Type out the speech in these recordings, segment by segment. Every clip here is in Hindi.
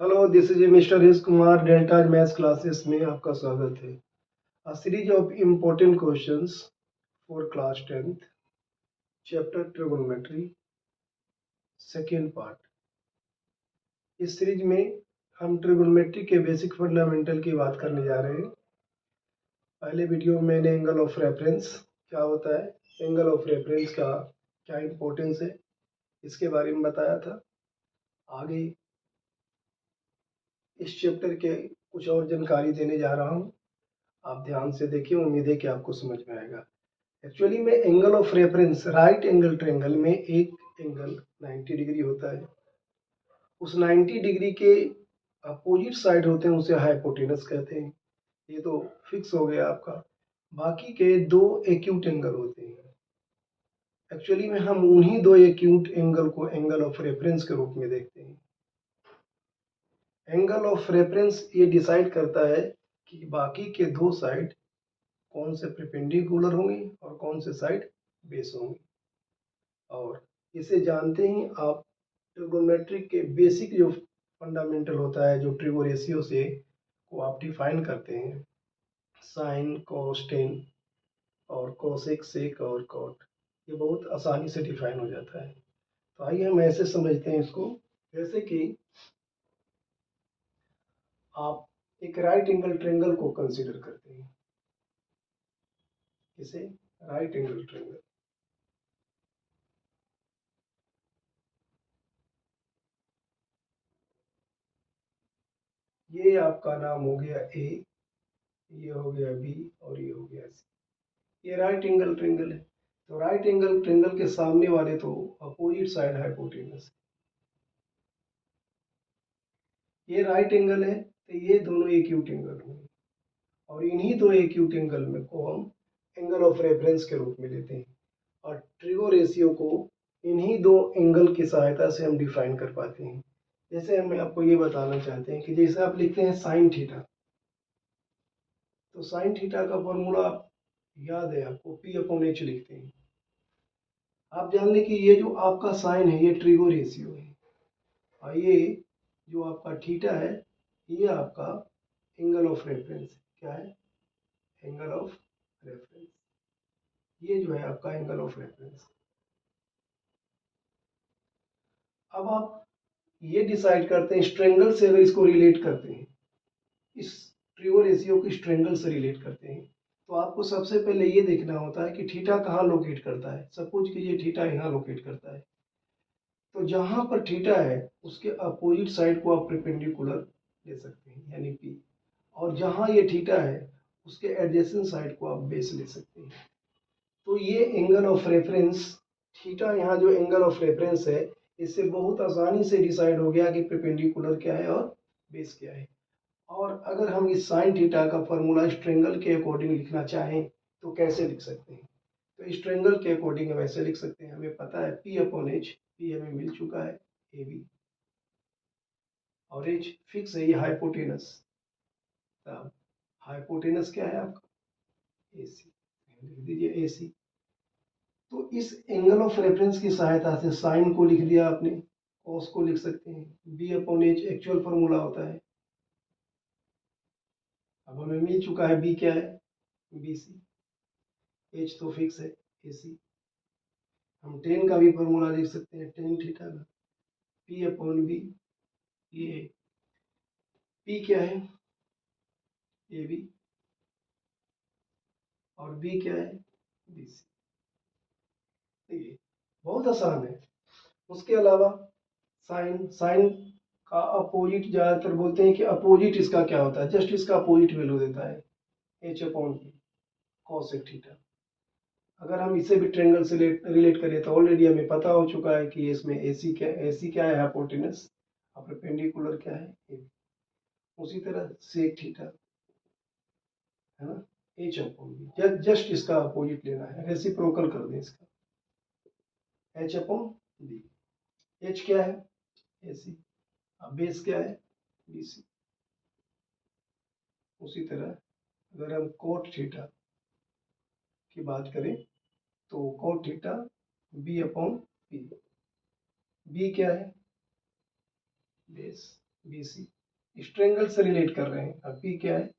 Hello, this is mister his Kumar. Delta maths classes में आपका स्वागत है। A series of important questions for class 10th, chapter trigonometry, second part. इस सीरीज में हम ट्रिगोनोमेट्री के बेसिक फंडामेंटल की बात करने जा रहे हैं। पहले वीडियो में मैंने एंगल ऑफ रेफरेंस क्या होता है, एंगल ऑफ रेफरेंस का क्या इम्पोर्टेंस है, इसके बारे में बताया था। आगे इस चैप्टर के कुछ और जानकारी देने जा रहा हूँ, आप ध्यान से देखिए, उम्मीद है कि आपको समझ में आएगा। एक्चुअली में angle of reference right angle triangle में एक एंगल 90 डिग्री होता है। उस 90 डिग्री के अपोजिट साइड होते हैं, उसे हाइपोटेनस कहते हैं। ये तो फिक्स हो गया आपका। बाकी के दो एक्यूट एंगल होते हैं। एक्चुअली में हम उन्हीं दो एक्यूट एंगल को एंगल ऑफ रेफरेंस के रूप में देखते हैं। एंगल ऑफ रेफरेंस ये डिसाइड करता है कि बाकी के दो साइड कौन से परपेंडिकुलर होंगे और कौन से साइड बेस होंगे। और इसे जानते ही आप ट्रिगोनोमेट्री के बेसिक जो फंडामेंटल होता है, जो ट्रिगो रेशियो से को आप डिफाइन करते हैं, साइन, कॉस, टेन और कोसेक, सेक और कॉट, ये बहुत आसानी से डिफाइन हो जाता है। तो आइए हम ऐसे समझते हैं इसको, जैसे कि आप एक राइट एंगल ट्रायंगल को कंसीडर करते हैं। इसे राइट एंगल ट्रायंगल, ये आपका नाम हो गया ए, ये हो गया बी और ये हो गया सी। ये राइट एंगल ट्रायंगल है। तो राइट एंगल ट्रायंगल के सामने वाले तो अपोजिट साइड हाइपोटेनस है। ये राइट एंगल है तो ये दोनों एक्यूट एंगल होंगे, और इन्हीं दो एक्यूट एंगल में को हम एंगल ऑफ रेफरेंस के रूप में लेते हैं। और ट्रिगो रेशियो को इन्हीं दो एंगल की सहायता से हम डिफाइन कर पाते हैं। जैसे हम आपको ये बताना चाहते हैं कि जैसे आप लिखते हैं साइन थीटा, तो साइन थीटा का फॉर्मूला आप याद है आपको, पी अपॉन एच लिखते हैं। आप जान लें कि ये जो आपका साइन है ये ट्रिगो रेशियो है, और ये जो आपका थीटा है ये आपका एंगल ऑफ रेफरेंस है। क्या है? Angle of reference. ये जो है आपका एंगल ऑफ रेफरेंस। अब आप ये डिसाइड करते हैं स्ट्रेंगल से, अगर इसको रिलेट करते हैं, इस ट्रिगो रेशियो को स्ट्रेंगल से रिलेट करते हैं, तो आपको सबसे पहले ये देखना होता है कि थीटा कहाँ लोकेट करता है। सपोज कीजिए थीटा यहाँ लोकेट करता है, तो जहां पर थीटा है उसके अपोजिट साइड को आप परपेंडिकुलर ले सकते हैं, यानी पी। और जहां ये थीटा है उसके एडजेसेंट साइड को आप बेस ले सकते हैं। तो ये एंगल ऑफ रेफरेंस थीटा, यहाँ जो एंगल ऑफ रेफरेंस है, इससे बहुत आसानी से डिसाइड हो गया कि परपेंडिकुलर क्या है और बेस क्या है। और अगर हम इस साइन थीटा का फॉर्मूला इस ट्रायंगल के अकॉर्डिंग लिखना चाहें तो कैसे लिख सकते हैं? तो इस ट्रायंगल के अकॉर्डिंग हम ऐसे लिख सकते हैं। हमें पता है पी अपॉन एच, पी हमें मिल चुका है ए बी, और एच फिक्स है, ये हाइपोटेनस। अब हाइपोटेनस क्या है आपका? ए सी, लिख दीजिए ए सी। तो इस एंगल ऑफ रेफरेंस की सहायता से साइन को लिख दिया आपने, कॉस को लिख सकते हैं। B upon H actual formula होता है। अब हमें मिल चुका है बी क्या है, बी सी। एच तो फिक्स है, ए सी। हम टेन का भी फॉर्मूला लिख सकते हैं, टेन थीटा का, पी अपॉन बी। ये पी क्या है, ए बी, और बी क्या है, बी सी। देखिए बहुत आसान है। उसके अलावा साइन, साइन का अपोजिट ज्यादातर बोलते हैं कि अपोजिट इसका क्या होता है, जस्ट इसका अपोजिट वैल्यू देता है, H upon P cosec theta. अगर हम इसे भी ट्रायंगल से रिलेट करें तो ऑलरेडी हमें पता हो चुका है कि इसमें एसी क्या है, हाइपोटेनस, और परपेंडिकुलर क्या है, ए। उसी तरह सेक थीटा है ना, एच अपॉन बी, जस्ट इसका अपोजिट लेना है, रेसिप्रोकल कर दें इसका, एच अपॉन बी। एच क्या है, ए सी, अब बेस क्या है, बी सी। उसी तरह अगर हम कोट थीटा की बात करें तो cot theta B upon P, B क्या है, बेस, बी सी। स्ट्रेंगल से रिलेट कर रहे हैं। अब पी क्या है,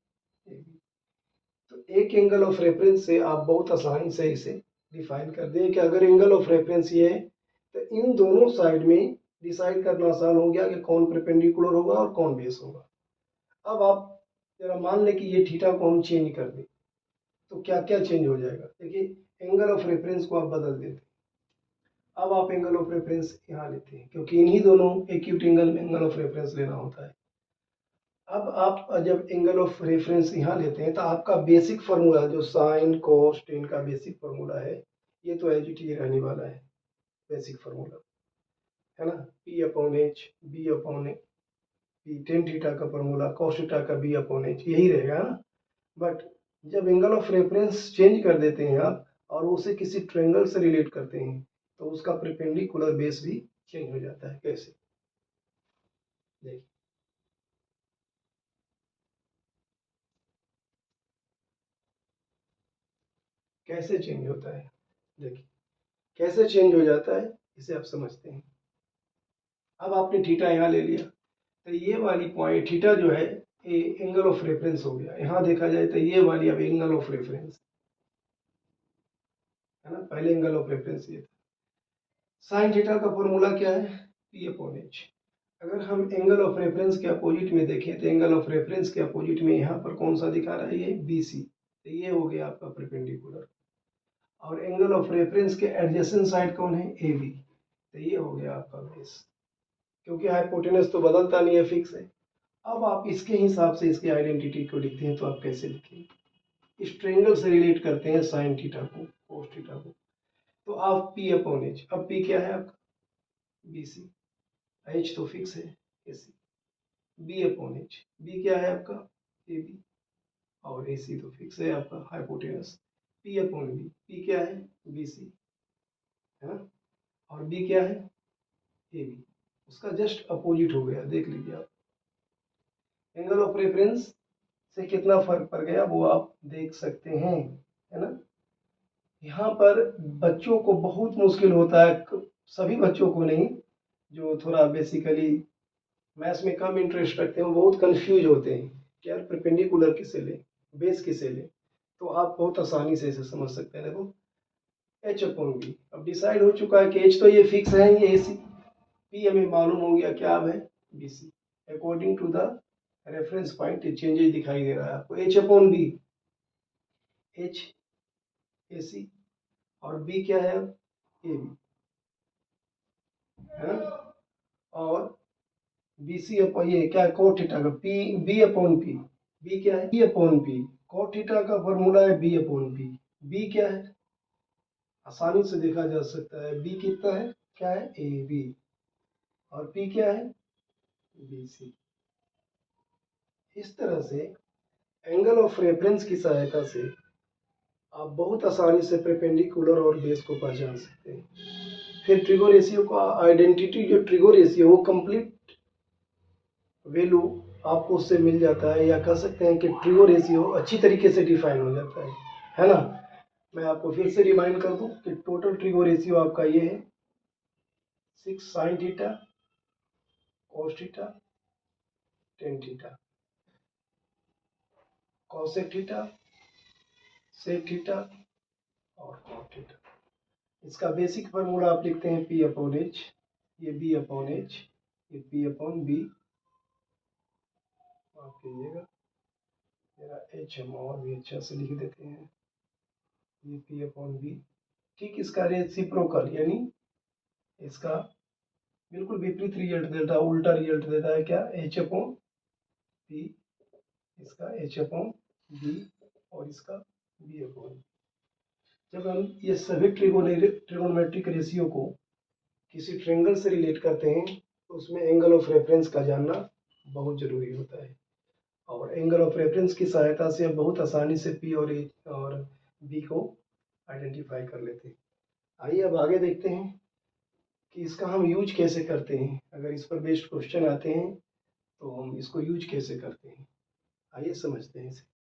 ए बी। तो एक एंगल ऑफ रेफरेंस से आप बहुत आसानी से इसे डिफाइन कर दें कि अगर एंगल ऑफ रेफरेंस ये है तो इन दोनों साइड में डिसाइड करना आसान हो गया कि कौन परपेंडिकुलर होगा और कौन बेस होगा। अब आप जरा मान लें कि ये थीटा को हम चेंज कर दें तो क्या क्या चेंज हो जाएगा। देखिए एंगल ऑफ रेफरेंस को आप बदल देते हैं। अब आप एंगल ऑफ रेफरेंस यहाँ लेते हैं क्योंकि इन्हीं दोनों एक्यूट एंगल में एंगल ऑफ रेफरेंस लेना होता है। अब आप जब एंगल ऑफ रेफरेंस यहाँ लेते हैं तो आपका बेसिक फार्मूला जो साइन कॉस टेन का बेसिक फार्मूला है ये तो एज इट इज रहने वाला है, बेसिक फार्मूला है ना, P upon H B upon P, tan theta का फार्मूला कॉस थीटा का बी अपॉन एच यही रहेगा ना। बट जब एंगल ऑफ रेफरेंस चेंज कर देते हैं आप और उसे किसी ट्रायंगल से रिलेट करते हैं तो उसका परपेंडिकुलर बेस भी चेंज हो जाता है। कैसे, देखिए कैसे चेंज होता है, देखिए कैसे चेंज हो जाता है इसे आप समझते हैं। अब आपने थीटा यहाँ ले लिया तो ये वाली पॉइंट थीटा जो है ये एंगल ऑफ रेफरेंस हो गया। यहाँ देखा जाए तो ये वाली अब एंगल ऑफ रेफरेंस है ना, पहले एंगल ऑफ रेफरेंस ये था। साइन थीटा का फॉर्मूला क्या है, पी अपॉन एच। अगर हम एंगल ऑफ रेफरेंस के अपोजिट में देखें तो एंगल ऑफ रेफरेंस के अपोजिट में यहाँ पर कौन सा दिखा रहा है, ये बी सी, तो ये हो गया आपका परपेंडिकुलर। और एंगल ऑफ रेफरेंस के एडजेसेंट साइड कौन है, ए बी, तो ये हो गया आपका बेस। क्योंकि हाइपोटेनस तो बदलता नहीं है, फिक्स है। अब आप इसके हिसाब से इसकी आइडेंटिटी को लिखते हैं तो आप कैसे लिखेंगे, इस ट्रायंगल से रिलेट करते हैं साइन थीटा को कोस थीटा को, तो आप पी अपॉन एच, अब पी क्या है आपका बी सी, एच तो फिक्स है ए सी, बी अपॉन एच, बी क्या है आपका ए बी, और ए सी तो फिक्स है आपका hypotenuse, P upon B, P क्या है बी सी है ना, और बी क्या है ए बी, उसका जस्ट अपोजिट हो गया। देख लीजिए आप एंगल ऑफ रेफरेंस से कितना फर्क पड़ गया वो आप देख सकते हैं, है ना। यहाँ पर बच्चों को बहुत मुश्किल होता है, सभी बच्चों को नहीं, जो थोड़ा बेसिकली मैथ्स में कम इंटरेस्ट रखते हैं वो बहुत कंफ्यूज होते हैं कि यार परपेंडिकुलर किसे ले, बेस किसे ले। तो आप बहुत आसानी से इसे समझ सकते हैं। देखो एच अपॉन बी, अब डिसाइड हो चुका है कि एच तो ये फिक्स है, ये ए सी, पी हमें मालूम हो गया क्या अब है B C, according to the reference point changes दिखाई दे रहा है आपको, H upon B, H A C, और बी क्या है अब ए बी है ना, और बी सी अपॉन ये क्या है कोट थीटा का P, B upon P, B क्या है B upon P, cot theta का फॉर्मूला है बी अपॉन पी, बी क्या है आसानी से देखा जा सकता है, बी कितना है क्या है ए बी, और पी क्या है बी सी। इस तरह से एंगल ऑफ रेफरेंस की सहायता से आप बहुत आसानी से परपेंडिकुलर और बेस को पहचान सकते हैं। फिर ट्रिगो रेशियो का आइडेंटिटी, जो ट्रिगो रेशियो वो कंप्लीट वैल्यू आपको उससे मिल जाता है, या कह सकते हैं कि ट्रिगो रेशियो अच्छी तरीके से डिफाइन हो जाता है ना। मैं आपको फिर से रिमाइंड कर दूं कि टोटल ट्रिगो रेशियो आपका ये है 6 sine theta cos theta tan theta cosec theta sec theta और कॉट थीटा। इसका बेसिक फार्मूला आप लिखते हैं पी अपॉन एच, ये बी अपॉन एच, ये पी अपॉन बी, आप कीजिएगा मेरा एच हम और भी अच्छा से लिख देते हैं, ये पी अपॉन बी। ठीक इसका रेसिप्रोकल यानी इसका बिल्कुल विपरीत रिजल्ट देता है, उल्टा रिजल्ट देता है क्या, एच अपॉन पी, इसका एच अपॉन बी और इसका बी अपॉन। जब हम ये सभी ट्रिगोनोमेट्रिक रेशियो को किसी ट्रायंगल से रिलेट करते हैं तो उसमें एंगल ऑफ रेफरेंस का जानना बहुत जरूरी होता है, और एंगल ऑफ रेफरेंस की सहायता से हम बहुत आसानी से पी और ए और बी को आइडेंटिफाई कर लेते हैं। आइए अब आगे देखते हैं कि इसका हम यूज कैसे करते हैं, अगर इस पर बेस्ड क्वेश्चन आते हैं तो हम इसको यूज कैसे करते हैं, आइए समझते हैं इसे।